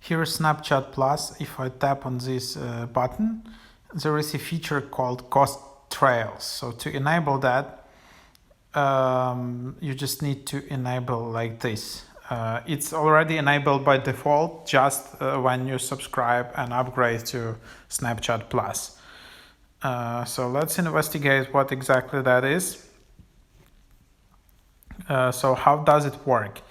Here is Snapchat Plus. If I tap on this button, there is a feature called Ghost Trails. So to enable that, you just need to enable like this. It's already enabled by default just when you subscribe and upgrade to Snapchat Plus. So let's investigate what exactly that is. So how does it work?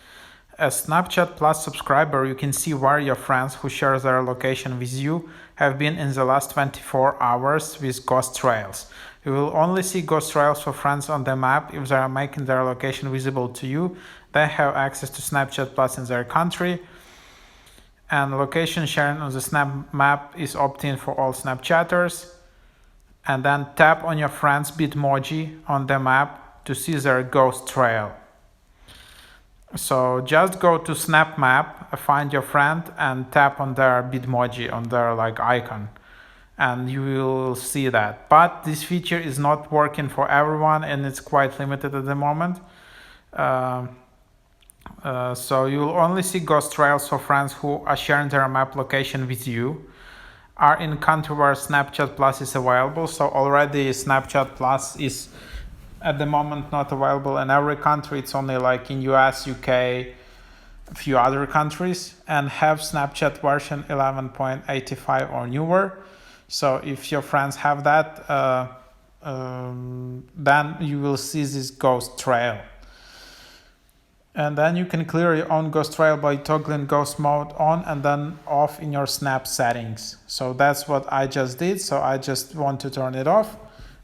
As Snapchat Plus subscriber, you can see where your friends who share their location with you have been in the last 24 hours with Ghost Trails. You will only see Ghost Trails for friends on the map if they are making their location visible to you. They have access to Snapchat Plus in their country. And location sharing on the Snap map is opt-in for all Snapchatters. And then tap on your friend's Bitmoji on the map to see their Ghost Trail. So just go to Snap Map, find your friend and tap on their Bitmoji, on their icon, and you will see that. But this feature is not working for everyone and it's quite limited at the moment. So you will only see Ghost Trails for friends who are sharing their map location with you, are in country where Snapchat Plus is available. So already Snapchat Plus is at the moment not available in every country. It's only in US, UK, a few other countries, and have Snapchat version 11.85 or newer. So if your friends have that, then you will see this Ghost Trail. And then you can clear your own Ghost Trail by toggling Ghost Mode on and then off in your Snap settings. So that's what I just did. So I just want to turn it off.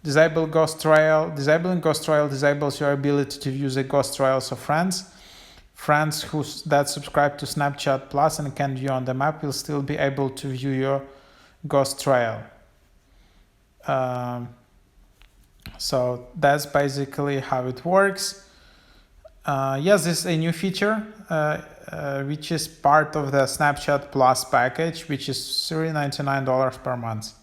Disable Ghost Trail. Disabling Ghost Trail disables your ability to view the Ghost Trails of friends. Friends that subscribe to Snapchat Plus and can view on the map will still be able to view your Ghost Trail. So that's basically how it works. Yes, this is a new feature, which is part of the Snapchat Plus package, which is $399 per month.